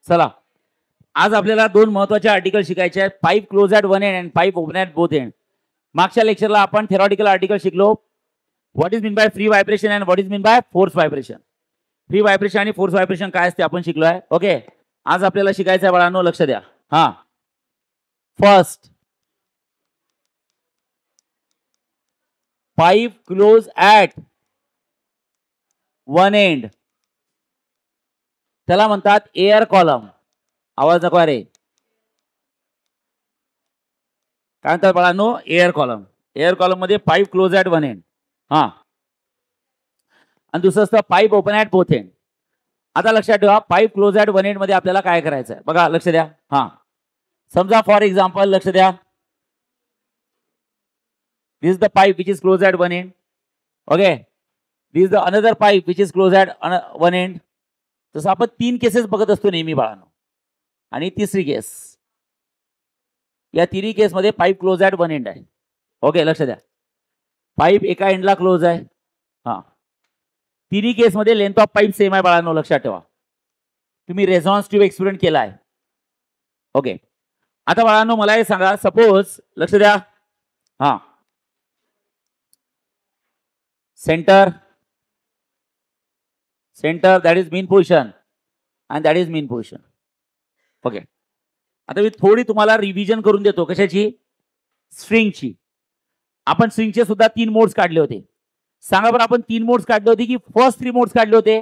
चला, आज आपल्याला दोन महत्त्वाचे आर्टिकल शिकायचे आहेत, pipe close at one end and pipe open at both end. मागच्या लेक्चरला आपण थेरॉटिकल आर्टिकल शिकलो. What is mean by free vibration and what is mean by force vibration. Free vibration आणि फोर्स व्हायब्रेशन काय असते आपण शिकलो आहे. ओके, आज आपल्याला शिकायचं आहे बाळांनो, लक्ष द्या. हा, first, pipe close at one end, त्याला म्हणतात एअर कॉलम. आवाज नको रे. काय म्हणतात बाळांनो? Air column. एअर कॉलम मध्ये pipe close at one end, हा, आणि दुसरं असतं pipe open at both end. आता लक्षात ठेवा, pipe close at one end मध्ये आपल्याला काय करायचं आहे बघा, लक्ष द्या. हा, समजा फॉर एक्झाम्पल, लक्ष द्या, this is the pipe which is close at one end. Okay, this is the another pipe which is close at one end. तसं आपण तीन केसेस बघत असतो नेहमी बाळांनो, आणि तिसरी केस, या तिन्ही केसमध्ये pipe close at one end आहे. ओके, लक्ष द्या, पाईप एका एंडला क्लोज आहे. हा, तिन्ही केसमध्ये लेंथ ऑफ पाईप सेम आहे बाळांनो, लक्षात ठेवा. तुम्ही रेझॉन्स ट्यूब एक्सपेरिमेंट केला आहे. ओके, आता बाळांनो मला हे सांगा, सपोज, लक्ष द्या, हा, centre that is mean position and that is mean position. Okay, आता मी थोडी तुम्हाला रिव्हिजन करून देतो. कशाची? स्ट्रिंगची. आपण स्ट्रिंगचे सुद्धा 3 मोड्स काढले होते. सांगा बरं, आपण 3 मोड्स काढले होते की फर्स्ट 3 मोड्स काढले होते?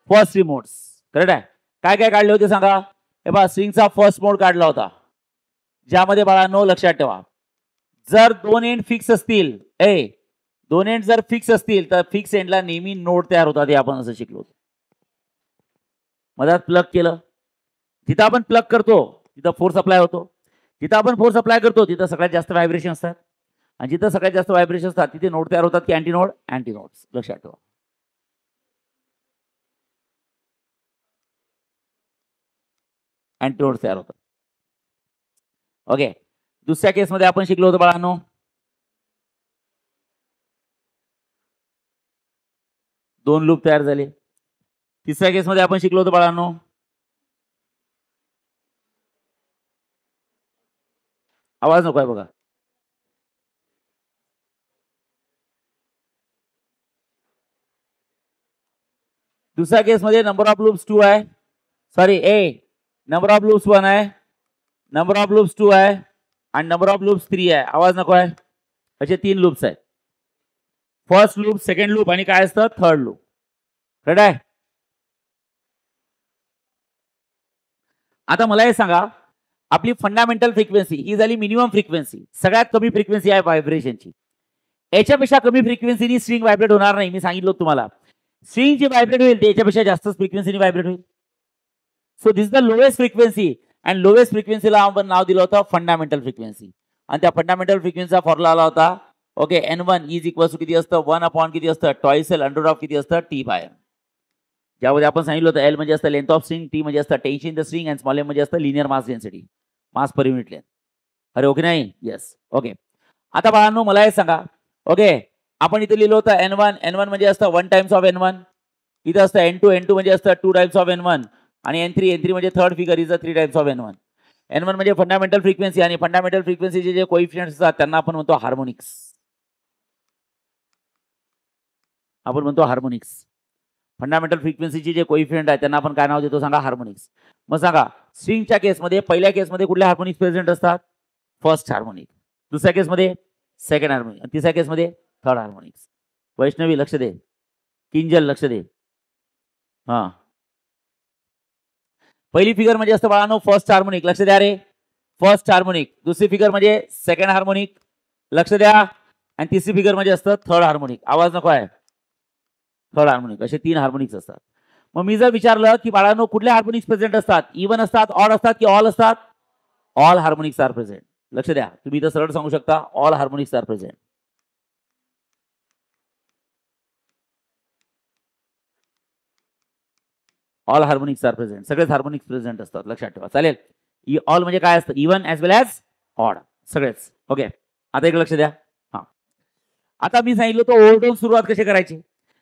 फर्स्ट 3 मोड्स, करेक्ट आहे. काय काय काढले होते सांगा? हे बघा, स्ट्रिंगचा फर्स्ट मोड काढला होता, ज्यामध्ये बाळांनो लक्षात ठेवा, जर दोन एंड फिक्स असतील, दोन एंड जर फिक्स असतील तर फिक्स एंडला नेहमी नोड तयार होतात. हे आपण असं शिकलो होतो. मधात प्लग केलं, जिथं आपण प्लग करतो तिथं फोर्स अप्लाय होतो. जिथं आपण फोर्स अप्लाय करतो तिथं सगळ्यात जास्त व्हायब्रेशन असतात, आणि जिथं सगळ्यात जास्त व्हायब्रेशन असतात तिथे नोड तयार होतात की अँटी नोड? Anti nodes. लक्षात ठेवा. अँटी नोड्स तयार होतात. ओके, दुसऱ्या केसमध्ये आपण शिकलो होतो बाळांनो, दोन लूप तयार झाले. तिसऱ्या केसमध्ये आपण शिकलो होतो बाळांनो, आवाज नको आहे बघा. दुसऱ्या केसमध्ये नंबर ऑफ लूप्स 2 आहे, सॉरी नंबर ऑफ लूप्स 1 आहे, नंबर ऑफ लूप्स 2 आहे, आणि नंबर ऑफ लूप्स 3 आहे. आवाज नको आहे. असे 3 लूप्स आहेत. फर्स्ट लूप, सेकंड लूप, आणि काय असतं? Third loop. करेक्ट आहे. आता मला हे सांगा, आपली फंडामेंटल फ्रिक्वेन्सी ही झाली मिनिमम फ्रिक्वेन्सी, सगळ्यात कमी फ्रिक्वेन्सी आहे व्हायब्रेशनची. याच्यापेक्षा कमी फ्रिक्वेन्सीनी स्ट्रिंग व्हायब्रेट होणार नाही. मी सांगितलं तुम्हाला, स्ट्रिंग जी व्हायब्रेट होईल त्याच्यापेक्षा जास्त फ्रिक्वेन्सीनी व्हायब्रेट होईल. So this the lowest frequency, and लोएस्ट फ्रिक्वेन्सीला आपण नाव दिलं होतं फंडामेंटल फ्रिक्वेन्सी. आणि त्या फंडामेंटल फ्रिक्वेन्सीचा फॉर्म्युला आला होता, okay, N1 is equal to किती असतं? 1 अपॉन किती असतं? टॉइस L अंडर ऑफ किती असतं? T by M. ज्यामध्ये आपण सांगितलं होतं L म्हणजे असतं लेंथ ऑफ स्ट्रिंग, T म्हणजे असतं tension in the string, and small m म्हणजे असतं लिनियर मास डेन्सिटी, मास पर युनिट लेंथ. अरे ओके नाही? येस. ओके, आता बाळांनो मला हे सांगा, ओके, आपण इथे लिहिलं होतं N1 म्हणजे असतं 1 टाइम्स ऑफ N1, इथं असतं N2 म्हणजे असतं 2 टाइम्स ऑफ N1, आणि N3 म्हणजे third figure is 3 times of N1. N1 म्हणजे फंडामेंटल फ्रिक्वेन्सी, आणि फंडामेंटल फ्रिक्वेन्सीचे जे कोइफिशियंट्स असतात त्यांना आपण म्हणतो हार्मोनिक्स. आपण म्हणतो हार्मोनिक्स. फंडामेंटल फ्रिक्वेन्सीचे जे कोइफिशियंट आहे त्यांना आपण काय नाव देतो सांगा? हार्मोनिक्स. मग सांगा, स्ट्रिंगच्या केसमध्ये पहिल्या केसमध्ये कुठले हार्मोनिक्स प्रेझेंट असतात? First harmonic. दुसऱ्या केसमध्ये सेकंड हार्मोनिक, आणि तिसऱ्या केसमध्ये थर्ड हार्मोनिक्स. वैष्णवी लक्ष दे, किंजल लक्ष दे. हा, पहिली फिगर म्हणजे असतं बाळांनो फर्स्ट हार्मोनिक. लक्ष द्या रे, फर्स्ट हार्मोनिक. दुसरी फिगर म्हणजे सेकंड हार्मोनिक. लक्ष द्या. आणि तिसरी फिगर म्हणजे असतं थर्ड हार्मोनिक. आवाज नको आहे. Third harmonic. असे 3 हार्मोनिक्स असतात. मग मी जर विचारलं की बाळांनो कुठले हार्मोनिक्स प्रेझेंट असतात? इव्हन असतात, ऑड असतात की ऑल असतात? All harmonics are present. लक्ष द्या, तुम्ही इथं सरळ सांगू शकता all harmonics are present. All harmonics are present. सगळेच हार्मोनिक्स प्रेझेंट असतात. लक्षात ठेवा. चालेल. ऑल म्हणजे काय असतं? Even as well as odd, सगळेच. ओके, आता एक लक्ष द्या. हा, आता मी सांगितलं तो ओव्हरटोन सुरुवात कशी करायची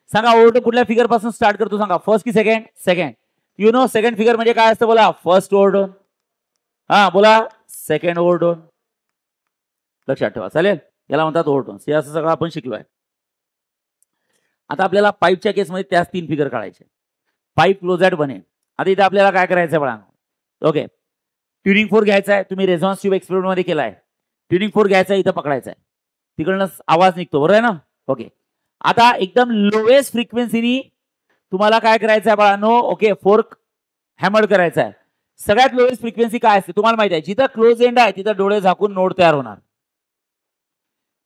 सांगा. ओव्हरटोन कुठल्या फिगर पासून स्टार्ट करतो सांगा? फर्स्ट की second? Second. You know second figure म्हणजे काय असतं बोला, फर्स्ट ओव्हरडोन. हा बोला, सेकंड ओव्हरडोन. लक्षात ठेवा, चालेल. याला म्हणतात ओव्हरडोन्स. हे असं सगळं आपण शिकलोय. आता आपल्याला पाईपच्या केसमध्ये त्याच 3 फिगर काढायचे. पाईप क्लोज ॲट बने. आता इथे आपल्याला काय करायचं बाळा, ओके, ट्युनिंग फोर घ्यायचा आहे. तुम्ही रेझॉन्स ट्यूब एक्सपेरिमेंट मध्ये केलाय. ट्युनिंग फोर घ्यायचा आहे, इथं पकडायचा आहे, तिकडनं आवाज निघतो, बरोबर आहे ना. ओके, आता एकदम लोएस्ट फ्रिक्वेन्सीनी तुम्हाला काय करायचं आहे बाळांनो, ओके, फोर्क हॅमर करायचा आहे. सगळ्यात लोएस्ट फ्रिक्वेन्सी काय असते तुम्हाला माहिती आहे. जिथं क्लोज एंड आहे तिथं डोळे झाकून नोड तयार होणार.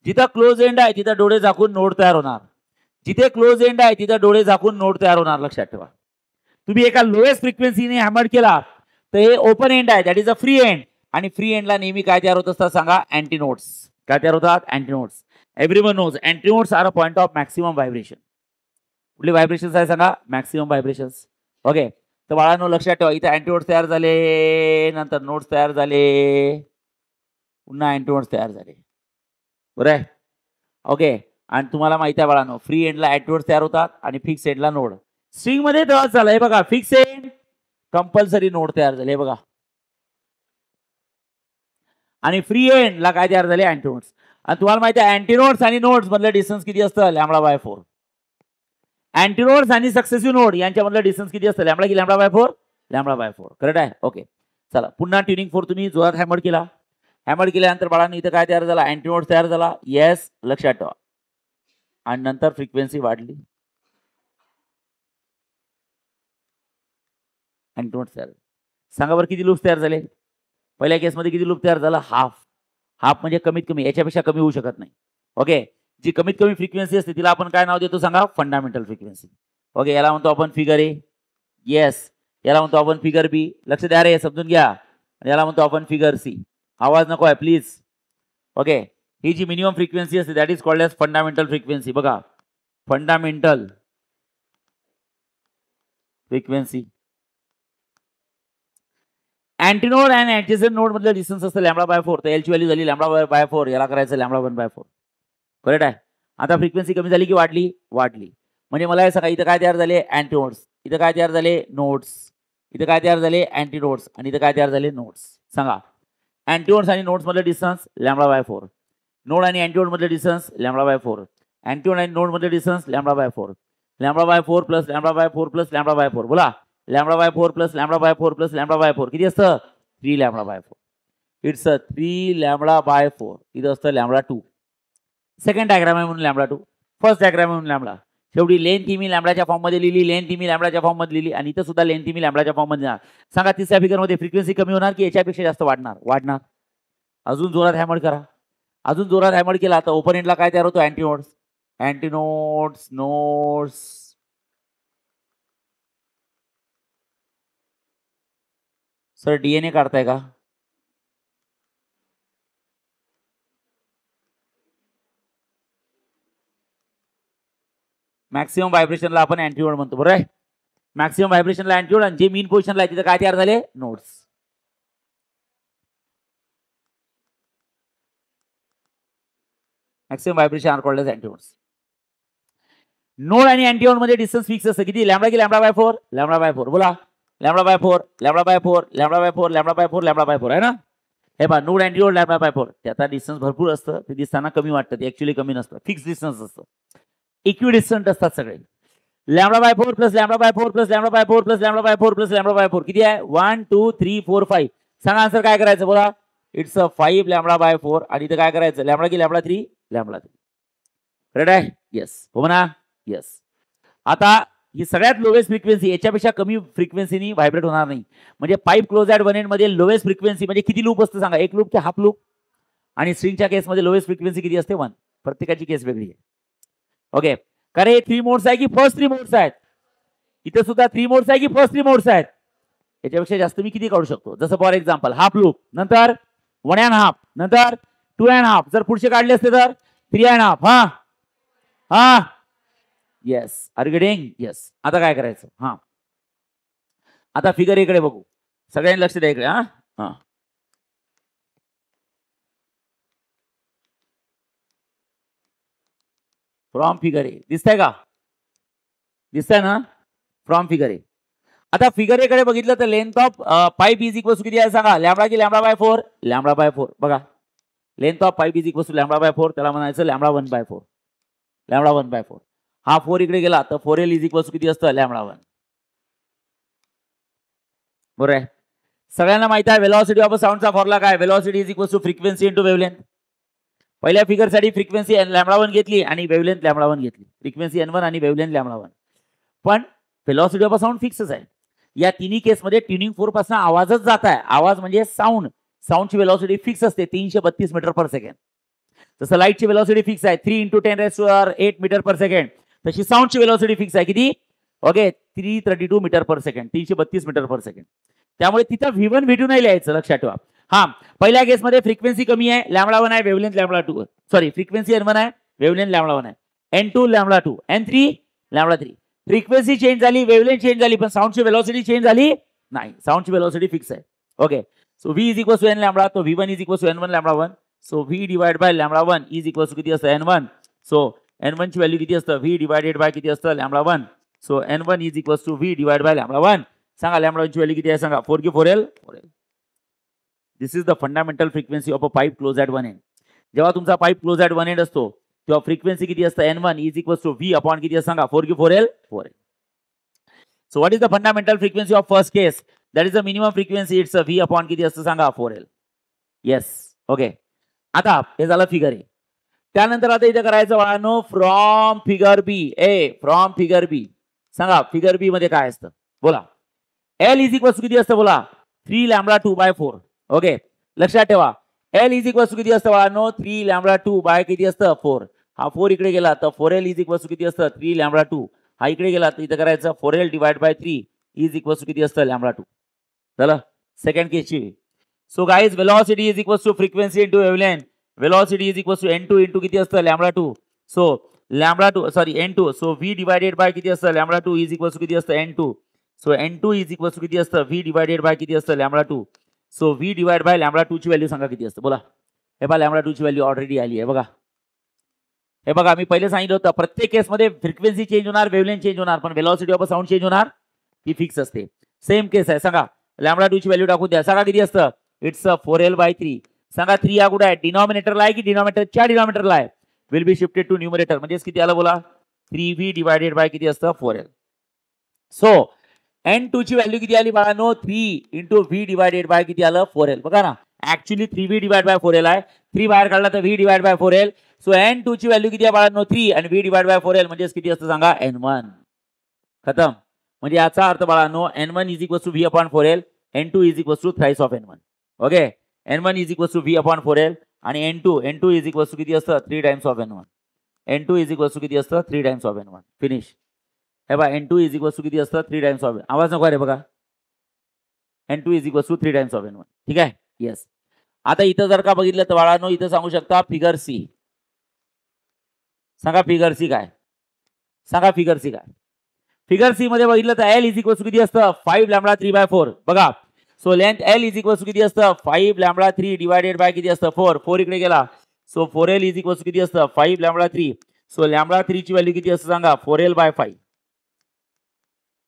जिथं क्लोज एंड आहे तिथं डोळे झाकून नोड तयार होणार. जिथे क्लोज एंड आहे तिथं डोळे झाकून नोड तयार होणार. लक्षात ठेवा. तुम्ही एका लोएस्ट फ्रिक्वेन्सीने हॅमर केला तर हे ओपन एंड आहे, that is a free end. आणि फ्री एंडला नेहमी काय तयार होत असतात सांगा, अँटी नोट्स. काय तयार होतात, antinodes. Everyone knows antinodes are a point of maximum vibration. कुठले व्हायब्रेशन्स आहे सांगा, मॅक्सिमम व्हायब्रेशन्स. ओके, तर बाळांनो लक्षात ठेवा, इथे अँटी नोट्स तयार झाले, नंतर नोट्स तयार झाले, पुन्हा अँटी नोट्स तयार झाले, बरं आहे. ओके, आणि तुम्हाला माहिती आहे बाळांनो, फ्री एंडला अँटी नोट्स तयार होतात आणि फिक्स एंडला नोड. स्ट्रिंग मध्ये तेव्हाच झालं, हे बघा, फिक्स एंड कंपल्सरी नोड तयार झाले, बघा. आणि फ्री एंडला काय तयार झाले, अँटी नोट्स. आणि तुम्हाला माहिती आहे अँटी नोट्स आणि नोड्स मधलं डिस्टन्स किती असतं, λ/4. अँटी नोड्स आणि सक्सेसिव्ह नोड यांच्यामधलं डिस्टन्स किती असतं, λ की λ/4, λ/4. करेक्ट आहे. ओके, चला पुन्हा ट्युनिंग फोर तुम्ही जोरात हॅमर केला. हॅमर केल्यानंतर बाळांनो इथं काय तयार झाला, अँटी नोड्स तयार झाला. येस, लक्षात ठेवा. आणि नंतर फ्रिक्वेन्सी वाढली, अँटी नोड्स तयार. सांगा बरं किती लूप्स तयार झाले. पहिल्या केसमध्ये किती लूप तयार झाला, हाफ. हाफ म्हणजे कमीत कमी, याच्यापेक्षा कमी होऊ शकत नाही. ओके, जी कमीत कमी फ्रिक्वेन्सी असते तिला आपण काय नाव देतो सांगा, फंडामेंटल फ्रिक्वेन्सी. ओके, याला म्हणतो आपण फिगर ए. येस, याला म्हणतो आपण फिगर बी. लक्ष द्या रे, समजून घ्या. आणि याला म्हणतो आपण फिगर सी. आवाज नको आहे प्लीज. ओके, ही जी मिनिमम फ्रिक्वेन्सी असते that is called as fundamental frequency. बघा, फंडामेंटल फ्रिक्वेन्सी. अँटीनोड आणि ऍडजसेंट नोड मधलं डिस्टन्स असतं λ/4. तर एलची व्हॅल्यू झाली λ/4, याला करायचं λ1/4. करेक्ट आहे. आता फ्रिक्वेन्सी कमी झाली की वाढली, वाढली. म्हणजे मला हे सांगा, इथं काय तयार झाले, अँटीनोड्स. इथं काय तयार झाले, नोड्स. इथं काय तयार झाले, अँटीनोड्स. आणि इथं काय तयार झाले, नोड्स. सांगा, अँटीनोड्स आणि नोड्स मधलं डिस्टन्स λ/4. नोड आणि अँटीनोड मधलं डिस्टन्स λ/4. अँटीनोड आणि नोड मधलं डिस्टन्स λ/4. λ/4 plus λ/4 plus λ/4. बोला, λ/4 प्लस λ/4 प्लस λ/4 किती असतं, 3 λ/4. It's a 3 λ/4. इथं असतं λ2. सेकंड डायग्राम आहे म्हणून λ2. फर्स्ट डायग्राम आहे म्हणून λ. शेवटी लेंथ ही मी लॅम्बडाच्या फॉर्म मध्ये लिहिली, लेंथ ही मी लॅम्बडाच्या फॉर्म मध्ये लिहिली, आणि इथं सुद्धा लेंथ ही मी लॅम्बडाच्या फॉर्म मध्ये. सांगा तिसऱ्या फिगर मध्ये फ्रिक्वेन्सी कमी होणार की याच्यापेक्षा जास्त वाढणार, वाढणार. अजून जोरात हॅमर करा. अजून जोरात हॅमर केला तर ओपन एंडला काय तयार होतो, अँटीनोड्स. अँटीनोड्स, नोड्स. सर डीएनए काढताय का, मॅक्सिमम व्हायब्रेशनला आपण अँटीनोड म्हणतो, बरोबर आहे. मॅक्सिमम व्हायब्रेशनला अँटीनोड, आणि जे मीन पोझिशनला आहे तिथे काय तयार झाले, nodes. Maximum vibration are called as antinodes. Node आणि अँटीनोड मध्ये डिस्टन्स फिक्स असतं, किती, लॅम्बडा की λ/4, λ/4. बोला, λ/4, λ/4, λ/4, λ/4, λ/4 आहे ना. हे पहा, नोड अँटीनोड λ/4. त्याचा डिस्टन्स भरपूर असतं, ते दिसताना कमी वाटतं, ते ऍक्च्युअली कमी नसतं, फिक्स डिस्टन्स असतं. इक्विडिस्टंट असतात सगळे. λ/4 प्लस λ/4 प्लस λ/4 प्लस λ/4 प्लस लॅम्बडा/4 किती आहे, 1 2 3 4 5. सांगा आन्सर काय करायचं, बोला, इट्स अ 5 λ/4. आणि इथं काय करायचं, लॅम्बडा की λ3, λ3. रेड आहे, येस हो ना, येस. आता ही सगळ्यात लोएस्ट फ्रिक्वेन्सी, याच्यापेक्षा कमी फ्रिक्वेन्सीनी व्हायब्रेट होणार नाही. म्हणजे pipe close at one end मध्ये लोएस्ट फ्रिक्वेन्सी म्हणजे किती लूप असतं सांगा, एक लूप की हाफ लूप. आणि स्ट्रिंगच्या केसमध्ये लोएस्ट फ्रिक्वेन्सी किती असते, 1. प्रत्येकाची केस वेगळी आहे. ओके, कारण हे 3 मोड्स आहे की फर्स्ट 3 मोड्स आहेत, इथे सुद्धा 3 मोड्स आहे की फर्स्ट 3 मोड्स आहेत. याच्यापेक्षा जास्त मी किती काढू शकतो, जसं फॉर एक्झाम्पल हाफ लूप नंतर 1.5 नंतर 2.5. जर पुढचे काढले असते तर 3.5. हा हा, yes, are you getting, yes. आता काय करायचं, हा, आता फिगर इकडे बघू, सगळ्यांनी लक्ष द्या इकडे. हा हा, फ्रॉम फिगर ए दिसतंय का, दिसतंय ना, फ्रॉम फिगर ए. आता फिगर ए कडे बघितलं तर length of pipe is equal to किती आहे सांगा, लॅम्बडा की लॅम्बडा बाय 4, लॅम्बडा बाय 4. बघा length of pipe is equal to lambda by 4, त्याला म्हणायचं लॅम्बडा 1 बाय 4, लॅम्बडा 1 बाय 4. हा 4 इकडे गेला तर 4L इज इक्वल टू किती असतं, लॅम्बडा 1. बरोबर आहे. सगळ्यांना माहिती आहे वेलोसिटी ऑफ साऊंडचा फॉर्म्युला काय, velocity is equal to frequency into wavelength. पहिल्या फिगर साठी फ्रिक्वेन्सी लॅम्बडा 1 घेतली आणि वेव्हलेंथ लॅम्बडा 1 घेतली, फ्रिक्वेन्सी N1 आणि वेव्हलेंथ लॅम्बडा 1. पण वेलोसिटी ऑफ साऊंड फिक्सच आहे. या तिन्ही केसमध्ये ट्युनिंग फोर्क पासून आवाजच जात आहे. आवाज म्हणजे साऊंड, साऊंडची वेलोसिटी फिक्स असते 332 मीटर पर सेकंड. जसं लाईटची वेलोसिटी फिक्स आहे 3 × 10⁸ मीटर पर सेकंड, तशी साऊंडची वेलोसिटी फिक्स आहे किती, ओके 332 मीटर पर सेकंड, 332 मीटर पर सेकंड. त्यामुळे तिथं V1 V2 नाही लिहायचं, लक्षात ठेवा. हा पहिल्या केसमध्ये फ्रिक्वेन्सी कमी आहे, लॅम्बडा 1 आहे, wavelength lambda 2, sorry frequency N1 आहे, वेव्हलेंथ लॅम्बडा 1 आहे, N2 lambda 2, N3 lambda 3. Frequency change झाली, वेव्हलेंथ चेंज झाली, पण साऊंडची वेलोसिटी चेंज झाली नाही. साऊंडची वेलोसिटी फिक्स आहे. Okay so V is equal to N lambda, तो V1 is equal to N1 lambda 1. So V divide by lambda 1 is equal to किती असतं, N1. सो N1 ची व्हॅल्यू किती असतं, V डिवाइडेड बाय किती असतं, lambda 1. So N1 is equal to V divide by lambda 1. सांगा lambda 1 ची value किती आहे सांगा, 4 की 4L. This is the fundamental frequency of a pipe close at one end. जेव्हा तुमचा pipe close at one end असतो तेव्हा फ्रिक्वेन्सी किती असतं, N1 is equal to V upon किती असतं सांगा, 4 की 4L, 4L. So what is the fundamental frequency of first case? That is the minimum frequency. It's a V upon किती असतं सांगा, 4L. Yes. Okay. आता हे झालं फिगर ए. त्यानंतर आता इथे करायचं बाळांनो from figure B. From figure B सांगा फिगर बी मध्ये काय असतं बोला. L इज इक्वल टू किती असतं बोला, 3 लॅम्बडा 2 बाय 4. ओके लक्षात ठेवा L इज इक्वल टू किती असतं बाळांनो, 3 लॅम्बडा 2 बाय किती असतं 4. हा 4 इकडे गेला तर 4L इज इक्वल टू किती असतं, 3 लॅम्बडा 2. हा इकडे गेला तर इथं करायचं 4L divide by 3 is equal to किती असतं, लॅम्बडा 2. झालं सेकंड केसची. So guys velocity is equal to frequency into wavelength. Velocity is equal to N2 into किती असतं, lambda 2. So lambda 2 sorry N2. So V divided by किती असतं, lambda 2 is equal to किती असतं, N2. So N2 is equal to किती असतं, V divided by किती असतं, lambda 2. So V divide by lambda 2 ची व्हॅल्यू सांगा किती असतं बोला. हे बघा लॅम्बडा 2 ची व्हॅल्यू ऑलरेडी आली आहे बघा. हे बघा मी पहिले सांगितलं होतं प्रत्येक केसमध्ये फ्रिक्वेन्सी चेंज होणार, वेव्हलेंथ चेंज होणार, पण वेलोसिटी ऑफ साऊंड चेंज होणार, ती फिक्स असते. सेम केस आहे सांगा लॅम्बडा 2 ची व्हॅल्यू टाकून द्या सांगा किती असतं, इट्स 4L बाय 3. सांगा 3 या कुठे आहे, डिनॉमिनेटरला आहे की डिनॉमिनेटरच्या डिनॉमिनेटरला आहे, will be shifted to numerator. म्हणजे किती आलं बोला, 3V डिवाइडेड बाय किती असतं 4L. सो N2 ची व्हॅल्यू किती आली बाळांनो, 3 इंटू V डिवाइडेड बाय किती आलं 4L. बघा ना actually 3V divide bye 4L आहे, 3 बाहेर काढला तर V divide bye 4L. So N2 ची व्हॅल्यू किती आहे बाळांनो, 3 आणि V डिवाइड बाय 4L म्हणजे किती असतं सांगा, N1. खतम. म्हणजे याचा अर्थ बाळांनो N1 is equal to V upon 4L, N2 is equal to thrice of N1. Okay N1 is equal to V upon 4L आणि N2 इज इक्वल टू किती असतं 3 times of N1. N2 is equal to किती असतं 3 times of N1. Finish. हे बघा N2 is equal to किती असतं 3 times of, आवाज नको रे बघा, N2 is equal to 3 times of N1. ठीक आहे येस. आता इथं जर का बघितलं तर बाळांनो इथं सांगू शकता फिगर सी. सांगा फिगर सी काय, सांगा फिगर सी काय. फिगर सी मध्ये बघितलं तर L इज इक्वल टू किती असतं 5 लॅम्बडा 3 बाय 4. बघा so length L is equal to किती असतं 5 लॅम्बडा 3 डिवाइडेड बाय किती असतं 4. 4 इकडे गेला so 4L is equal to किती असतं 5 लॅम्बडा 3. सो लॅम्बडा 3 ची व्हॅल्यू किती असतं सांगा 4L बाय 5.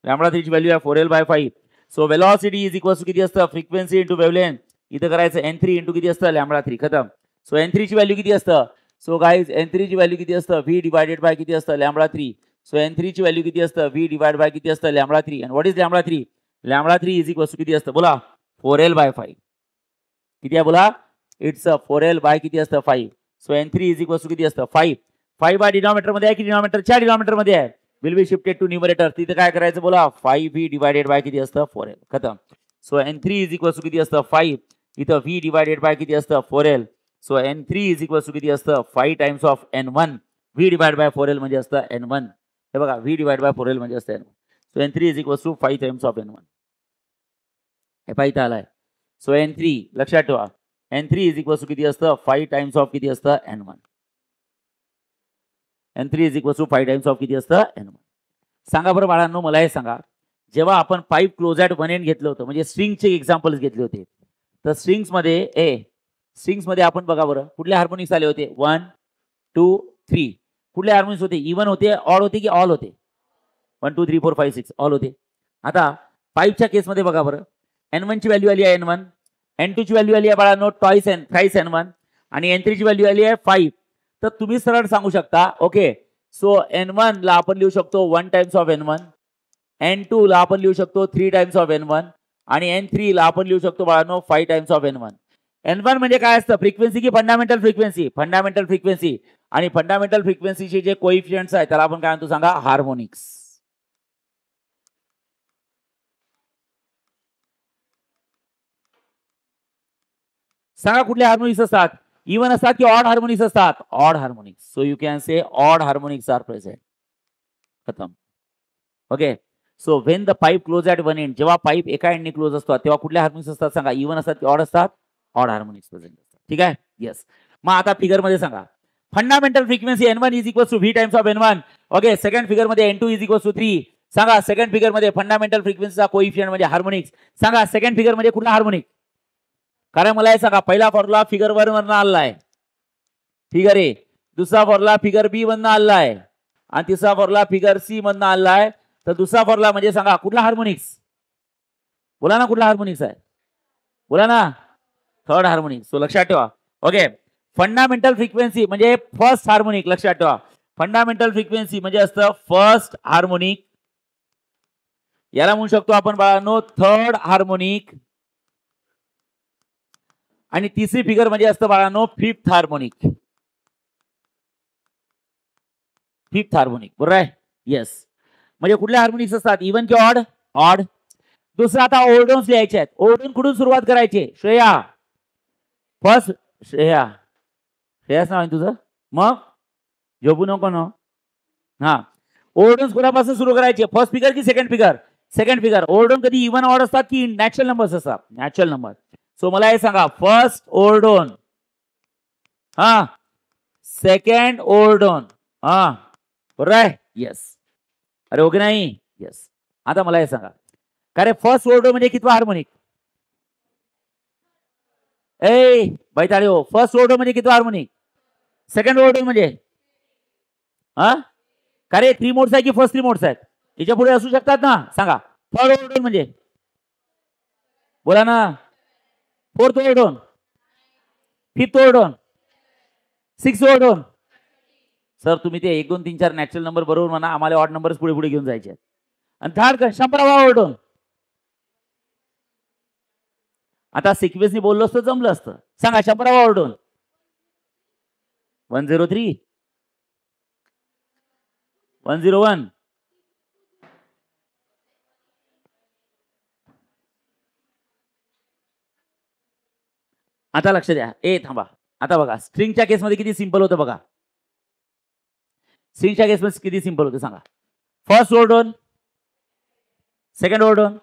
लॅम्बडा 3 ची व्हॅल्यू आहे 4L by 5. So velocity is equal to किती असतं फ्रिक्वेन्सी इंटू वेव्हलेंथ. इथं करायचं N3 इंटू किती असतं लॅम्बडा 3. खतम. सो N3 ची व्हॅल्यू किती असतं, सो गाइस N3 ची व्हॅल्यू किती असतं V डिवाइडेड बाय किती असतं लॅम्बडा 3. सो N3 ची व्हॅल्यू किती असतं V डिवाइड बाय किती असतं लॅम्बडा 3. आणि what is lambda 3, lambda 3 is equal to किती असतं बोला 4L बाय 5. किती आहे बोला, इट्स 4L बाय किती असतं 5. So N3 is equal to किती असतं 5. 5 बाय डिनॉमिनेटर मध्ये आहे की डिनॉमिनेटरच्या डिनॉमिनेटर मध्ये आहे, will be shifted to numerator. तिथे काय करायचं बोला 5V डिवाइडेड बाय किती असतं 4L. खतम. So N3 is equal to किती असतं 5. इथं V डिवाइडेड बाय किती असतं 4L. So N3 is equal to किती असतं 5 times of N1. V divide bye 4L म्हणजे असतं N1. हे बघा V डिवाइड बाय 4L म्हणजे असतं N1. So N3 is equal to 5 times of N1. हे पाहिजे आलाय. सो N3 लक्षात ठेवा N3 इज इक्वल टू किती असतं 5 टाइम्स ऑफ किती असतं N1. N3 is equal to 5 times of किती असतं N1. सांगा बरं बाळांनो मला हे सांगा, जेव्हा आपण pipe close at one end घेतलं होतं म्हणजे स्ट्रिंगचे एक्झाम्पल्स घेतले होते, तर स्ट्रिंग्स मध्ये आपण बघा बरं कुठले हार्मोनिक्स आले होते 1 2 3. कुठले हार्मोनिक्स होते, इवन होते, ऑड होते की ऑल होते, 1 2 3 4 5 6 ऑल होते. आता पाईपच्या केसमध्ये बघा बरं, N1 ची व्हॅल्यू आली आहे N1, N2 ची व्हॅल्यू आली आहे बाळा नो ट्वाइस N1 आणि N3 ची व्हॅल्यू आली आहे 5. तर तुम्ही सरळ सांगू शकता ओके, सो N1 ला आपण लिहू शकतो 1 टाइम्स ऑफ N1, N2 ला आपण लिहू शकतो 3 टाइम्स ऑफ N1 आणि N3 ला आपण लिहू शकतो बाळांनो 5 टाइम्स ऑफ N1. N1 म्हणजे काय असतं, फ्रिक्वेन्सी की फंडामेंटल फ्रिक्वेन्सी? Fundamental frequency. आणि फंडामेंटल फ्रिक्वेन्सीचे जे कोइफिशियंट्स आहेत त्याला आपण काय म्हणतो सांगा, हार्मोनिक्स. सांगा कुठले हार्मोनिक्स असतात, इवन असतात की ऑड हार्मोनिक्स असतात? Odd harmonics. So you can say odd harmonics are present. खतम. Okay, so when the pipe close at one end, जेव्हा पाईप एका एंडने क्लोज असतो तेव्हा कुठले हार्मोनिक्स असतात सांगा, इवन असतात की ऑड असतात? ऑड हार्मोनिक्स प्रेझेंट असतात. ठीक आहे, येस. मग आता फिगर मध्ये सांगा, fundamental frequency N1 is equal to V times of N1. Okay, second figure मध्ये N2 इज इक्वल टू 3. सांगा सेकंड फिगर मध्ये फंडामेंटल फ्रिक्वेन्सीचा कोइफिशियंट म्हणजे हार्मोनिक्स. सांगा सेकंड फिगर मध्ये कुठला हार्मोनिक? कारण मला हे सांगा, पहिला फॉर्म्युला फिगर 1 वरनं आला आहे, फिगर ए. दुसरा फॉर्म्युला फिगर बी मधनं आला आहे आणि तिसरा फॉर्म्युला फिगर सी मधनं आला आहे. तर दुसरा फॉर्म्युला म्हणजे सांगा कुठला हार्मोनिक्स? बोला ना, कुठला हार्मोनिक्स आहे? बोला ना, थर्ड हार्मोनिक. सो लक्षात ठेवा. ओके, फंडामेंटल फ्रिक्वेन्सी म्हणजे फर्स्ट हार्मोनिक. लक्षात ठेवा, फंडामेंटल फ्रिक्वेन्सी म्हणजे असतं फर्स्ट हार्मोनिक. याला म्हणू शकतो आपण बाळांनो थर्ड हार्मोनिक. आणि तिसरी फिगर म्हणजे असतं बाळांनो फिफ्थ हार्मोनिक. फिफ्थ हार्मोनिक, बरोबर आहे? येस. म्हणजे कुठले हार्मोनिक्स असतात, इवन की ऑड? ऑड. दुसरं आता ओव्हरडोन्स लिहायचे आहेत. ओव्हरडोन कुठून सुरुवात करायची? श्रेया फर्स्ट. श्रेयाच नाव आहे तुझं? मग झोपू नको ना. हा, ओव्हरडोन्स कोणापासून सुरू करायचे, फर्स्ट फिगर की second figure? Second figure. Overtone कधी इवन ऑड असतात की नॅचरल नंबर्स असतात? Natural number. सो मला हे सांगा, फर्स्ट ओव्हरडोन, हा सेकंड ओव्हरडोन, हा बरोबर आहे? येस. अरे ओके नाही? येस. आता मला हे सांगा, का रे फर्स्ट ओव्हरडोन म्हणजे कितवा हार्मोनिक? ए बैताळे हो, फर्स्ट ओव्हरडोन म्हणजे कितवा हार्मोनिक? सेकंड ओव्हरडोन म्हणजे हा का रे 3 मोड्स आहे की फर्स्ट 3 मोड्स आहेत? याच्या पुढे असू शकतात ना, सांगा. थर्ड ओव्हरडोन म्हणजे बोला ना, फोर्थ ओव्हरडोन, फिफ्थ ओव्हरडोन, सिक्स्थ ओव्हरडोन. सर तुम्ही ते 1 2 3 4 नॅचरल नंबर बरोबर म्हणा, आम्हाला ऑड नंबर्स पुढे पुढे घेऊन जायचे. आणि थर्ड का 100वा ओव्हरडोन. आता सिक्वेन्सनी बोललो असतं जमलं असतं. सांगा 100वा ओव्हरडोन. 103, 101. आता लक्ष द्या. ए थांबा, आता बघा स्ट्रिंगच्या केसमध्ये किती सिंपल होतं बघा. स्ट्रिंगच्या केसमध्ये किती सिंपल होतं सांगा. First overtone, second overtone,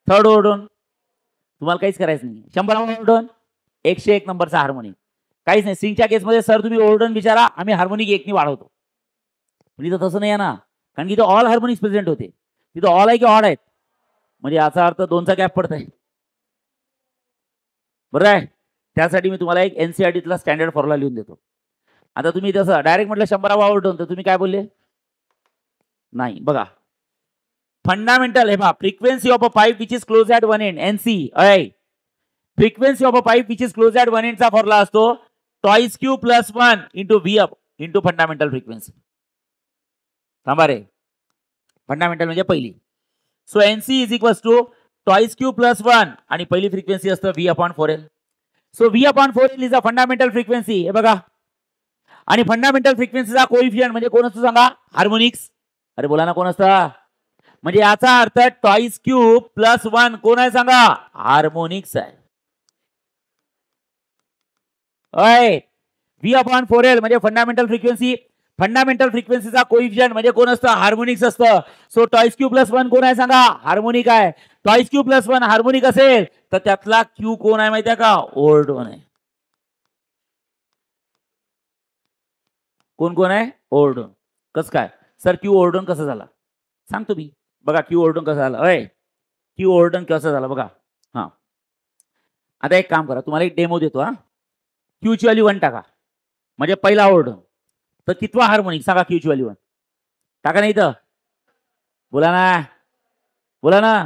third overtone. तुम्हाला काहीच करायचं नाही. 100वा ओव्हरडोन 101 नंबरचा हार्मोनिक. काहीच नाही. स्ट्रिंगच्या केसमध्ये सर तुम्ही ओव्हरडोन विचारा, आम्ही हार्मोनिक 1 ने वाढवतो. म्हणजे तसं नाही आहे ना, कारण की तो ऑल हार्मोनिक्स प्रेझेंट होते. तिथं ऑल आहे की ऑड आहेत? म्हणजे याचा अर्थ 2चा गॅप पडत आहे, बरोबर आहे? त्यासाठी मी तुम्हाला एक एनसीईआरटीतला स्टँडर्ड फॉर्म्युला लिहून देतो. आता तुम्ही तसं डायरेक्ट म्हटलं 100वा ओव्हरडोन, तर तुम्ही काय बोलले? नाही. बघा फंडामेंटल हे पहा, frequency of a pipe which is close at one end, NC. Frequency of a pipe which is close at one एंडचा फॉर्म्युला असतो twice q plus 1 into v up into fundamental frequency. थांबा रे, fundamental म्हणजे पहिली. So NC is equal to twice q plus 1 आणि पहिली frequency असतं v upon 4L. So V upon 4L is a fundamental frequency. हे बघा, आणि फंडामेंटल फ्रिक्वेन्सीचा कोइफिशियंट म्हणजे कोण असतो सांगा? हार्मोनिक्स. अरे बोला ना, कोण असतं? म्हणजे याचा अर्थ टॉइस क्यूब प्लस 1 कोण आहे सांगा? हार्मोनिक्स आहे. व्ही अपॉन 4L म्हणजे फंडामेंटल फ्रिक्वेन्सी. फंडामेंटल फ्रिक्वेन्सीचा कोइफिशियंट म्हणजे कोण असतं? हार्मोनिक्स असतं. सो टॉइस क्यू प्लस 1 कोण आहे सांगा? हार्मोनिक आहे. टॉइस क्यू प्लस 1 हार्मोनिक असेल तर त्यातला क्यू कोण आहे माहिती आहे का? ओव्हरडोन आहे. कोण कोण आहे? ओव्हरडोन. कसं काय सर, क्यू ओव्हरडोन कसं झाला सांगतो मी. बघा क्यू ओव्हरडोन कसं झालं. क्यू ओव्हरडोन कसं झालं बघा. हा, आता एक काम करा, तुम्हाला एक डेमो देतो. क्यू ची व्हॅल्यू 1 टाका, म्हणजे पहिला ओव्हरडोन. तर कितवा हार्मोनिक सांगा? क्यू ची व्हॅल्यू 1 टाका. नाही तर बोला ना, बोला ना.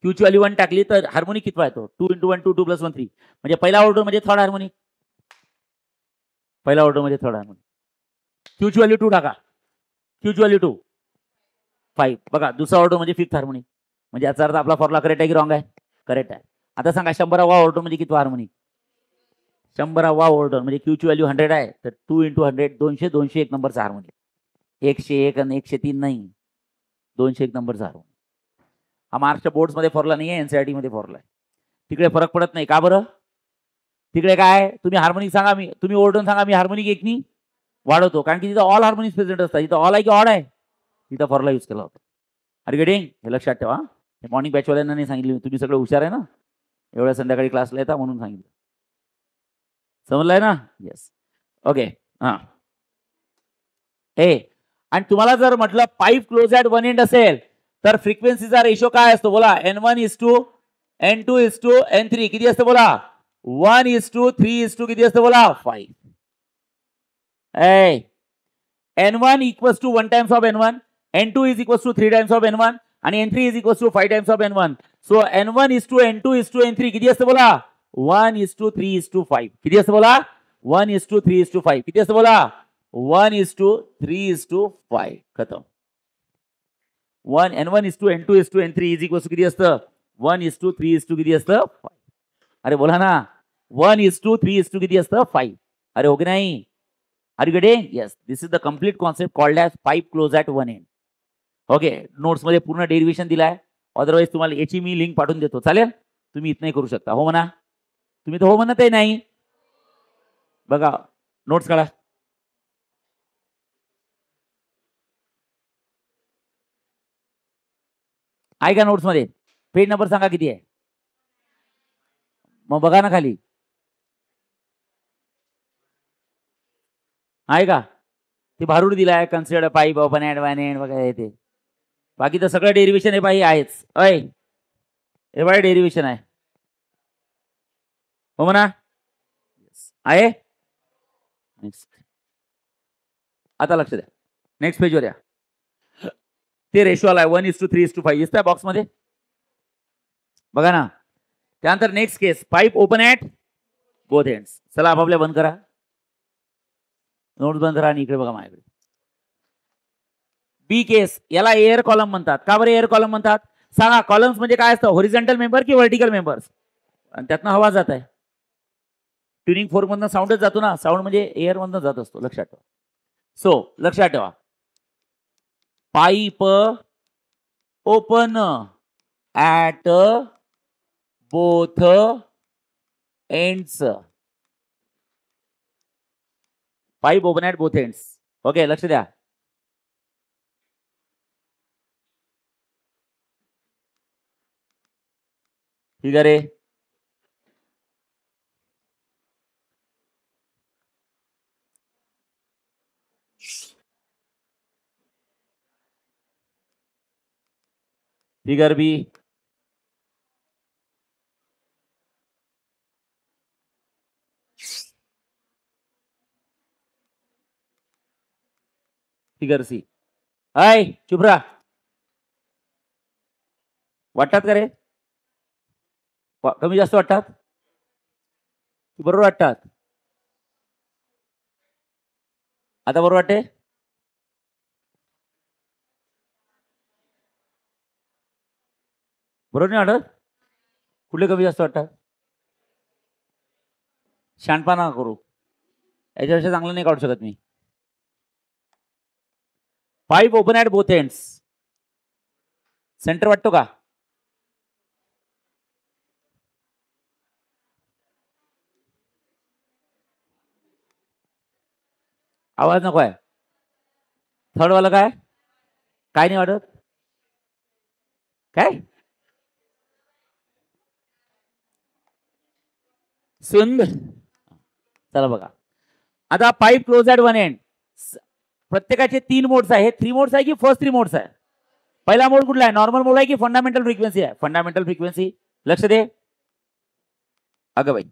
क्यूची व्हॅल्यू 1 टाकली तर हार्मोनिक कितवा येतो 2 × 1 2 2 + 1 3 म्हणजे पहिला ऑर्डर म्हणजे थर्ड हार्मोनिक. पहिला ऑर्डर म्हणजे थर्ड हार्मोनिक. क्यूची व्हॅल्यू 2 टाका. क्यूची व्हॅल्यू 2 5 बघा दुसरा ऑर्डर म्हणजे फिफ्थ हार्मोनिक. म्हणजे याचा अर्थ आपला फॉर्म्युला करेक्ट आहे की रॉंग आहे? करेक्ट आहे. आता सांगा 100वा ऑर्डर म्हणजे कितवा हार्मोनिक? 100वा ऑर्डर म्हणजे क्यूची व्हॅल्यू 100 आहे तर 2 × 100 200 201 नंबरचा हार्मोनिक. 101 आणि 103 नाही 201 नंबरचा हार्मोनिक. हा महाराष्ट्र बोर्ड्स मध्ये फॉर्म्युला नाही आहे एनसीईआरटी मध्ये फॉर्म्युला आहे. तिकडे फरक पडत नाही का बरं? तिकडे काय तुम्ही हार्मोनिक सांगा मी तुम्ही ओरडून सांगा मी हार्मोनिक एकनी वाढवतो कारण की तिथं ऑल हार्मोनिक्स प्रेझेंट असतात. तिथं ऑल आहे की ऑड आहे तिथं फॉर्म्युला यूज केला होता. Are getting? हे लक्षात ठेवा. हे मॉर्निंग बॅचवाल्यांना नाही सांगितलं तुम्ही सगळे हुशार आहे ना एवढ्या संध्याकाळी क्लासला येता म्हणून सांगितलं. समजलंय ना? येस ओके हा ए आणि तुम्हाला जर म्हटलं pipe close at one end असेल तर फ्रिक्वेन्सीचा रेशो काय असतो बोला? N1:2 N2:2 N3 किती असतं बोला? 1:3 किती असतं बोला? 5. N1 = 1 times of N1 N2 = 3 times of N1 आणि N3 = 5 times of N1. So N1:N2: N3 किती असतं बोला? 1:3:5 किती असतं बोला? 1:3:5 किती असतं बोला? 1:3:5 खतम. N1:N2: N3 किती असतं? 1:3 किती असतं? 5. अरे बोला ना 1:3 किती असतं? 5. अरे हो की नाही? Are you getting? Yes. This is the complete concept called as pipe close at one end. Okay notes मध्ये पूर्ण डेरिव्हेशन दिलाय. अदरवाईज तुम्हाला याची मी लिंक पाठवून देतो चालेल? तुम्ही इथनही करू शकता. हो म्हणा. तुम्ही तर हो म्हणत आहे नाही. बघा नोट्स काढा. आहे का नोट्स मध्ये? पेज नंबर सांगा किती आहे? मग बघा ना खाली आहे का? ते भारूड दिलाय consider pipe open at one end वगैरे ते. बाकी तर सगळं डेरिव्हेशन हे बाई आहेच. हे बाई डेरिव्हेशन आहे. हो म्हणा आहे. नेक्स्ट आता लक्ष द्या. नेक्स्ट पेजवर या. ते रेशो आलाय 1:3:5 दिसतंय बॉक्स मध्ये बघा ना. त्यानंतर next case pipe open at both ends. चला आपापल्या बंद करा. नोट्स बंद करा आणि इकडे बघा माझ्याकडे. बी केस याला एअर कॉलम म्हणतात. का बरं एअर कॉलम म्हणतात? सांगा. कॉलम्स म्हणजे काय असतं? हॉरिझॉन्टल मेंबर की व्हर्टिकल मेंबर्स? आणि त्यातनं हवा जात आहे. ट्युनिंग फोर्क मधनं साऊंडच जातो ना. साऊंड म्हणजे एअर मधनं जात असतो. लक्षात ठेवा. सो लक्षात ठेवा. Pipe open at both ends. Pipe open at both ends. Okay लक्ष द्या. ठीक आहे रे. Figure B. Figure C. आय चुप राहा. वाटतात का रे? कमी जास्त वाटतात? बरोबर वाटतात? आता बरोबर वाटते? बरोबर नाही वाटत? कुठले कमी जास्त वाटतात? शहाणपणा करू. याच्यापेक्षा चांगलं नाही काढू शकत मी. Pipe open at both ends. Centre वाटतो का? आवाज नको आहे. थर्ड वाला काय? काय नाही वाटत? काय? सुंदर. चला बघा. आता pipe close at one end. प्रत्येकाचे 3 मोड्स आहेत. 3 मोड्स आहे की फर्स्ट 3 मोड्स आहे? पहिला मोड कुठला आहे? नॉर्मल मोड आहे की फंडामेंटल फ्रिक्वेन्सी आहे? Fundamental frequency. लक्ष दे. अगं बाई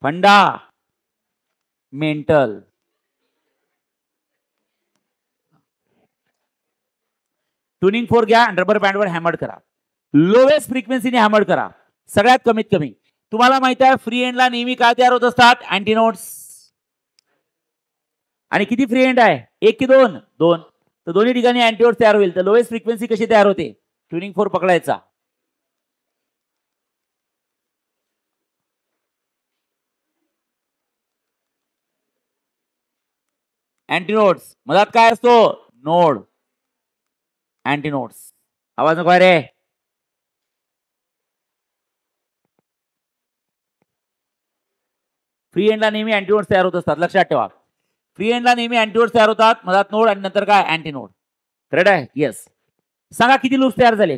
फंडामेंटल. ट्युनिंग फोर्क घ्या आणि रबर बँडवर हॅमर्ड करा. लोवेस्ट फ्रिक्वेन्सीने हॅमर करा, सगळ्यात कमीत कमी. तुम्हाला माहित आहे फ्री एंडला नेहमी काय तयार होत असतात, अँटीनोड्स. आणि किती फ्री एंड आहे, 1 की 2? 2. तर दोन्ही ठिकाणी अँटीनोड्स तयार होईल. तर लोवेस्ट फ्रिक्वेन्सी कशी तयार होते, ट्युनिंग फोर पकडायचा. अँटीनोड्स मधात काय असतो, नोड. अँटीनोड्स. आवाज नको रे. फ्री एंडला नेहमी अँटीनोड्स तयार होत असतात, लक्षात ठेवा. फ्री एंडला नेहमी अँटीनोड्स तयार होतात, मधात नोड आणि नंतर काय, अँटीनोड. करेक्ट आहे, येस. सांगा किती लूप्स तयार झाले.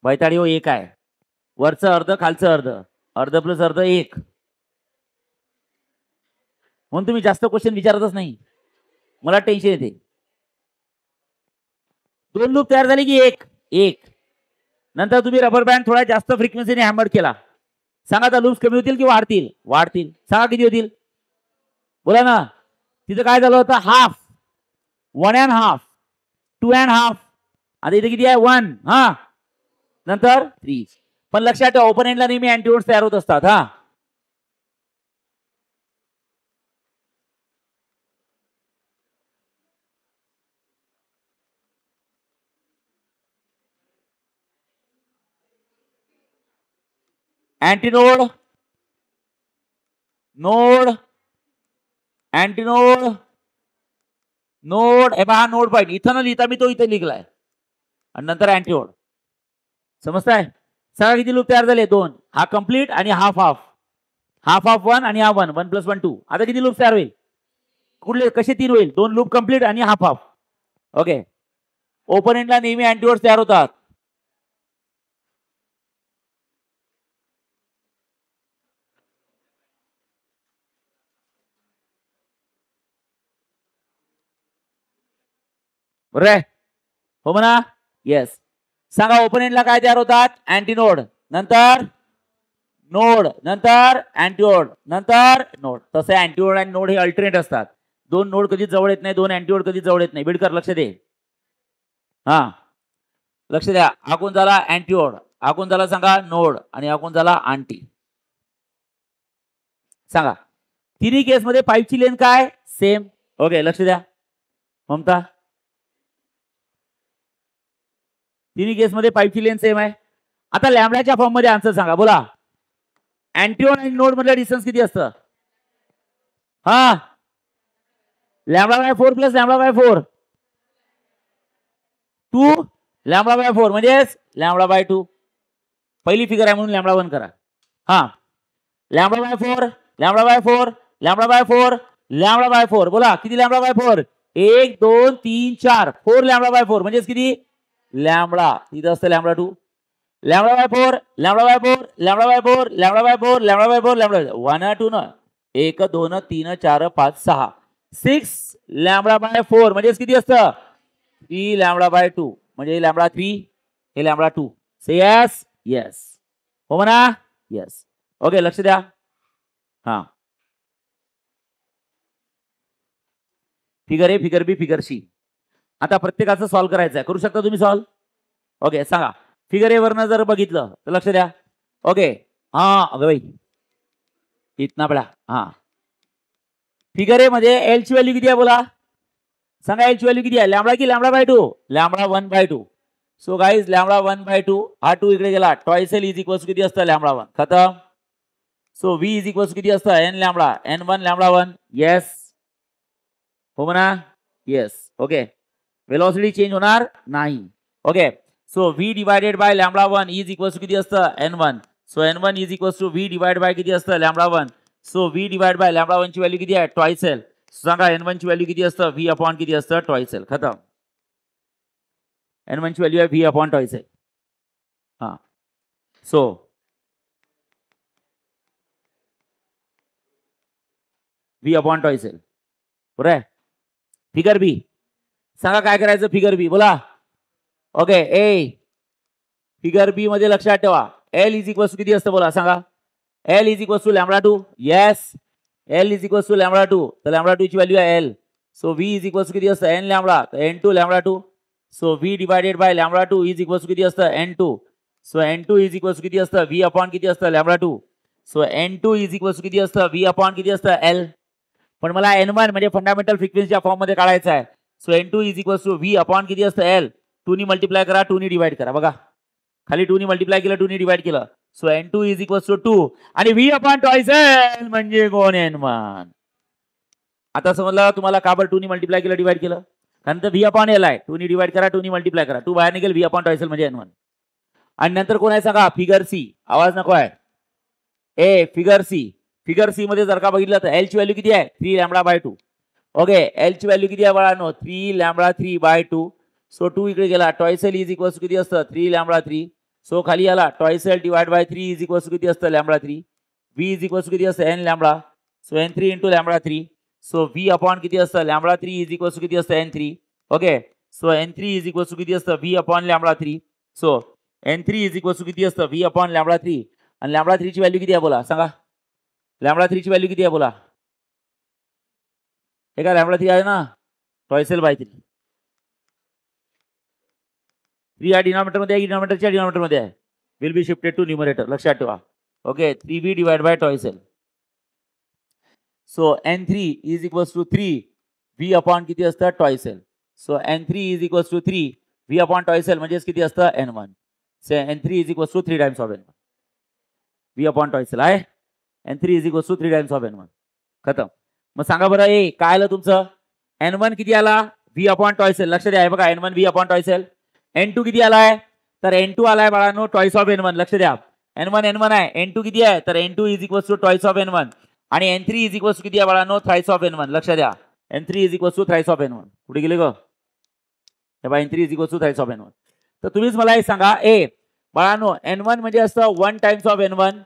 बैताडी हो, एक आहे. वरचं अर्ध, खालचं अर्ध, अर्ध प्लस अर्ध 1. म्हणून तुम्ही जास्त क्वेश्चन विचारतच नाही, मला टेन्शन येते. 2 लूप तयार झाले की एक. नंतर तुम्ही रबर बँड थोडा जास्त फ्रिक्वेन्सीने हॅमर केला. सांगा आता लूप्स कमी होतील की वाढतील, वाढतील. सांगा किती होतील, बोला ना. तिथं काय झालं होतं, हाफ, 1.5, 2.5. आता इथे किती आहे, 1. हा, नंतर 3. पण लक्षात ठेवा ओपन एंडला नेहमी अँटीनोड्स तयार होत असतात. हा, अँटीनोड, नोड, अँटीनोड, नोड. हे पहा नोड पॉईंट इथं न लिहिता मी तो इथे लिहिलाय, आणि नंतर अँटीनोड. समजताय. सगळा किती लूप तयार झाले, 2. हा कंप्लीट आणि हाफ हाफ, हाफ हाफ 1 आणि हा 1, 1 + 1 2. आता किती लूप तयार होईल, कुठले कसे 3 होईल, 2 लूप कंप्लीट आणि हाफ हाफ. ओके. ओपन एंडला नेहमी अँटीनोड्स तयार होतात. बरोबर आहे, हो म्हणा, येस. सांगा ओपन एंडला काय तयार होतात, अँटीनोड, नंतर नोड, नंतर अँटीनोड, नंतर नोड. तसे अँटीनोड आणि नोड हे अल्टरनेट असतात. 2 नोड कधी जवळ येत नाही, 2 अँटीनोड कधी जवळ येत नाही. बिडकर लक्ष दे. हा, लक्ष द्या. आकून झाला अँटीनोड, आकून झाला सांगा नोड, आणि आकून झाला आंटी. सांगा तिन्ही केस मध्ये पाईपची लेंथ काय, सेम. ओके, लक्ष द्या ममता. तिन्ही केस मध्ये पाईपची लेंथ सेम आहे. आता लॅम्बडाच्या फॉर्म मध्ये आन्सर सांगा, बोला. अँटीनोड आणि नोड मधलं डिस्टन्स किती असतं, हा, λ/4 + λ/4, 2 λ/4 म्हणजेच λ/2. पहिली फिगर आहे म्हणून λ1 करा. हा, λ/4, λ/4, λ/4, λ/4. बोला किती λ/4, 1 2 3 4, 4 λ/4 म्हणजेच किती, लॅम्बडा. तिथं असतं λ2, λ/4, λ/4, λ/4, λ/4, λ/4, λ/4. 1 2 न 1 2 3 4 5 6, 6 λ/4 म्हणजेच किती असतं, 3 λ/2 म्हणजे λ3, हे λ2. से यस, यस, हो म्हणा, यस. ओके, लक्ष द्या. हा, figure A, figure B, figure C. आता प्रत्येकाचं सॉल्व करायचं आहे, करू शकता तुम्ही सॉल्व. ओके, सांगा फिगर ए वरनं जर बघितलं तर लक्ष द्या. ओके, हा अगं बाई इतना बडा. हा, फिगर ए मध्ये एल ची व्हॅल्यू किती आहे, बोला सांगा. एल ची व्हॅल्यू किती आहे, लॅम्बडा की λ/2, λ1/2. सो गाईज λ1/2, हा 2 इकडे गेला, ट्वाइस एल इज इक्वल्स किती असतं, λ1. खतम. सो व्ही इज इक्वल्स किती असतं, n लॅम्बडा, n1 λ1. येस, हो म्हणा, येस. ओके, वेलोसिटी चेंज होणार नाही. Okay, so v divided by λ1 is equals किती असतं, n1. So n1 is equals to v divide by किती असतं, λ1. सो v डिवाइड बाय λ1 ची व्हॅल्यू किती आहे, ट्वाइस एल. सांगा n1 ची व्हॅल्यू किती असतं, v अपॉन किती असतं, ट्वाइस एल. खतम. n1 ची व्हॅल्यू आहे v अपॉन ट्वाइस एल. हा, so v upon twice L. बरोबर आहे. फिगर बी सांगा काय करायचं, फिगर बी बोला. ओके, ए फिगर बी मध्ये लक्षात ठेवा एल इज इक्वल्स किती असतं, बोला सांगा. L is equals to λ2. Yes, L is equals to λ2. तर λ2 ची व्हॅल्यू आहे L. So v is equals किती असतं, n लॅम्बडा, तर n2 λ2. So v divided by lambda 2 is equals to किती असतं n2. So n2 is equals to किती असतं v अपॉन किती असतं lambda 2. So n2 is equals to किती असतं v अपॉन किती असतं l. पण मला n1 म्हणजे फंडामेंटल फ्रिक्वेन्सीच्या फॉर्म मध्ये काढायचं आहे. So n2 is equals to v upon किती असतं l. 2 नी मल्टिप्लाय करा, 2 नी डिवाइड करा. बघा खाली 2 नी मल्टिप्लाय केलं, 2 नी डिवाइड केलं. So n2 is equals to 2 आणि v अपॉन ट्वाइस l म्हणजे कोण n1. आता समजलं तुम्हाला का बरं 2 नी मल्टिप्लाय केलं डिवाइड केलं, कारण तर v अपॉन l आहे. 2 नी डिवाइड करा, 2 नी मल्टिप्लाय करा, 2 बाहेर निघेल, v अपॉन ट्वाइस l म्हणजे n1. आणि नंतर कोण आहे सांगा, फिगर सी. आवाज नको आहे. A figure C. Figure C मध्ये जर का बघितलं तर एल ची व्हॅल्यू किती आहे 3 लॅम्बडा बाय 2. ओके एल ची व्हॅल्यू किती आहे बाळांनो 3 लॅम्बडा 3 बाय 2. सो 2 इकडे गेला, twice L is equals to किती असतं 3 लॅम्बडा 3. सो खाली आला twice L divide by 3 is equals to किती असतं lambda 3. V is equals to किती असतं n lambda. So n3 into lambda 3. So V upon किती असतं लॅम्बडा 3 इज इक्वल्स टू किती असतं n3. Okay so n3 is equals to किती असतं v upon lambda 3. So n3 is equals to किती असतं v अपॉन लॅम्बडा 3. आणि lambda 3 ची व्हॅल्यू किती आहे बोला सांगा. लॅम्बडा 3 ची व्हॅल्यू किती आहे बोला. हे का लॅम्बडा 3 आहे ना ट्वाइस एल बाय 3. 3 या डिनॉमिनेटर मध्ये आहे, डिनॉमिनेटरच्या डिनॉमिनेटर मध्ये आहे. Will be shifted to numerator, लक्षात ठेवा. Okay 3v divide by twice L. So n3 is equals to 3 v upon किती असतं twice L. So n3 is equals to 3 v upon twice L म्हणजे किती असतं n1. Say n3 is equals to 3 times of n1. v upon twice L आहे. n3 is equals to 3 times of n1. खतम. मग सांगा बरं ए काय आलं तुमचं n1 किती आला v अपॉन ट्वाइस एल. लक्ष द्या बघा n1 v upon twice L. n2 किती आलाय तर n2 आलाय बाळांनो ट्वाइस ऑफ n1. लक्ष द्या n1 आहे, n2 किती आहे तर n2 is equals to twice of n1 आणि n3 इज इक्वल्स टू किती आहे बाळांनो थ्राइस ऑफ n1. लक्ष द्या n3 is equals to thrice of n1. कुठे गेले ग हे बघा n3 is equals to thrice of n1. तर तुम्हीच मला हे सांगा ए बाळांनो n1 म्हणजे असतं 1 times of n1.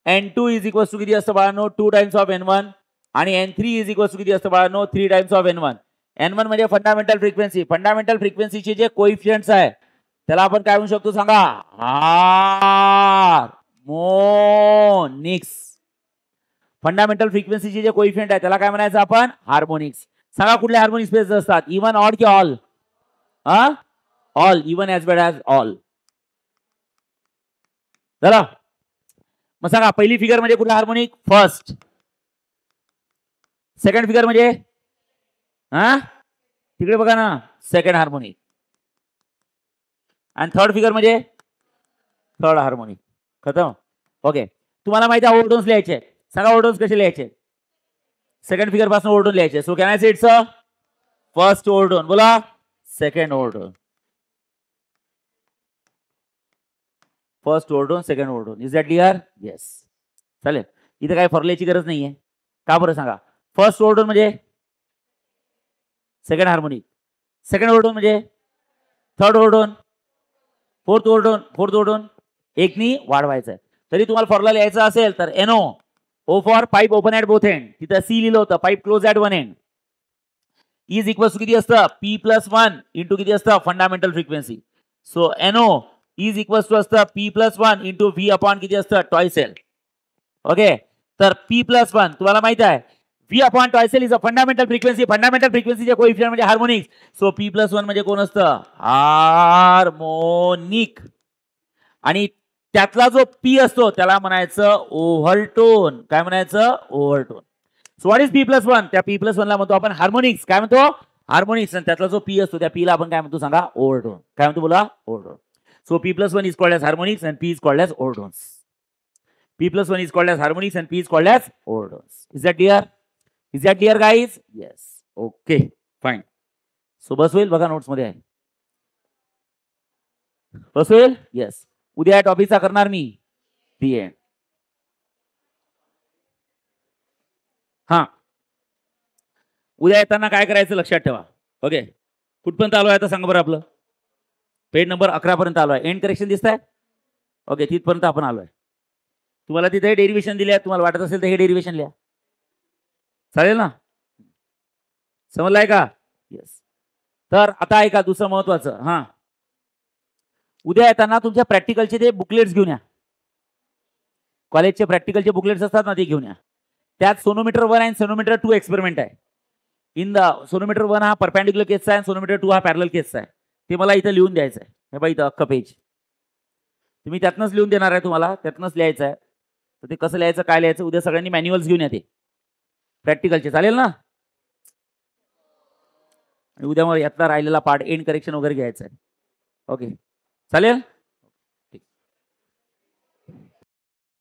n2 is equals to किती असतं बाळांनो 2 टाइम्स ऑफ n1 आणि n3 इज इक्वल्स टू किती असतं बाळांनो 3 टाइम्स ऑफ n1. n1 म्हणजे फंडामेंटल फ्रिक्वेन्सी. फंडामेंटल फ्रिक्वेन्सीचे जे कोइफिशियंट्स आहे त्याला आपण काय म्हणू शकतो सांगा हार्मोनिक्स. फंडामेंटल फ्रिक्वेन्सीचे जे कोइफिशियंट आहे त्याला काय म्हणायचं आपण हार्मोनिक्स. सांगा कुठले हार्मोनिक्स स्पेस असतात इवन ऑड की all. All even as well as all. चला मग सांगा पहिली फिगर म्हणजे कुठला हार्मोनिक फर्स्ट. सेकंड फिगर म्हणजे तिकडे बघा ना सेकंड हार्मोनिक. आणि थर्ड फिगर म्हणजे थर्ड हार्मोनिक. खतम. ओके तुम्हाला माहिती आहे ओव्हरटोन्स लिहायचे. सांगा ओव्हरटोन्स कसे लिहायचे. सेकंड फिगर पासून ओव्हरटोन लिहायचे. So can I say it's a first overtone. बोला second overtone. First overtone second overtone. Is that clear. Yes चालेल. इथे काय फॉर्म्युल्याची गरज नाहीये. का बरं सांगा. फर्स्ट ओव्हरटोन म्हणजे सेकंड हार्मोनिक. सेकंड ओव्हरटोन म्हणजे थर्ड ओव्हरटोन. फोर्थ ओव्हरटोन एकनी वाढवायचं आहे. तरी तुम्हाला फॉर्म्युला लिहायचा असेल तर NO O for pipe open at both end. तिथं C लिहिलं होतं pipe close at one end. Is equals to किती असतं P+1 इंटू किती असतं fundamental frequency. So NO is equals to असतं P+1 इंटू V अपॉन किती असतं ट्वाइस एल. ओके तर P+1 तुम्हाला माहित आहे V upon twice L is a fundamental frequency. Fundamental फ्रिक्वेन्सीचे कोइफिशियंट म्हणजे हार्मोनिक्स. सो P+1 म्हणजे कोण असतं हार्मोनिक. आणि त्यातला जो P असतो त्याला म्हणायचं ओव्हरटोन. काय म्हणायचं ओव्हरटोन. So what is P+1. त्या P+1 ला म्हणतो आपण हार्मोनिक्स. काय म्हणतो हार्मोनिक्स. आणि त्यातला जो P असतो त्या P ला आपण काय म्हणतो सांगा ओव्हरटोन. काय म्हणतो बोला overtone. So P+1 is called as harmonics and P is called as overtones. P+1 is called as harmonics and P is called as overtones. Is that clear? Is that clear guys? Yes. Okay. Fine. So बस होईल बघा notes मध्ये आहे. बस होईल. Yes उद्या या टॉपिकचा करणार मी दी end. हा उद्या येताना काय करायचं लक्षात ठेवा. ओके कुठपर्यंत आलो आहे आता सांगा बरं. आपलं पेज नंबर 11 पर्यंत आलो आहे. एंड करेक्शन दिसत आहे. ओके तिथपर्यंत आपण आलो आहे. तुम्हाला तिथे डेरिव्हेशन दिले आहे. तुम्हाला वाटत असेल तर हे डेरिव्हेशन लिहा. चालेल ना. समजलाय का. येस. तर आता ऐका दुसरं महत्वाचं. उद्या येताना तुमच्या प्रॅक्टिकलचे ते बुकलेट्स घेऊन या. कॉलेजचे प्रॅक्टिकलचे बुकलेट्स असतात ना ते घेऊन या. त्यात सोनोमीटर 1 आणि सोनोमीटर 2 एक्सपेरिमेंट आहे. इन द सोनोमीटर 1 हा परपेंडिक्युलर केसचा आहे, सोनोमीटर 2 हा पॅरलल केसचा आहे. ते मला इथं लिहून द्यायचं आहे. हे बघा इथं अख्खं पेज तुम्ही त्यातनंच लिहून देणार आहे, तुम्हाला त्यातनंच लिहायचं आहे. तर ते कसं लिहायचं, काय लिहायचं, उद्या सगळ्यांनी मॅन्युअल्स घेऊन येते प्रॅक्टिकलचे, चालेल ना? आणि उद्या मग यातला राहिलेला पार्ट एंड करेक्शन वगैरे घ्यायचं आहे. ओके चालेल.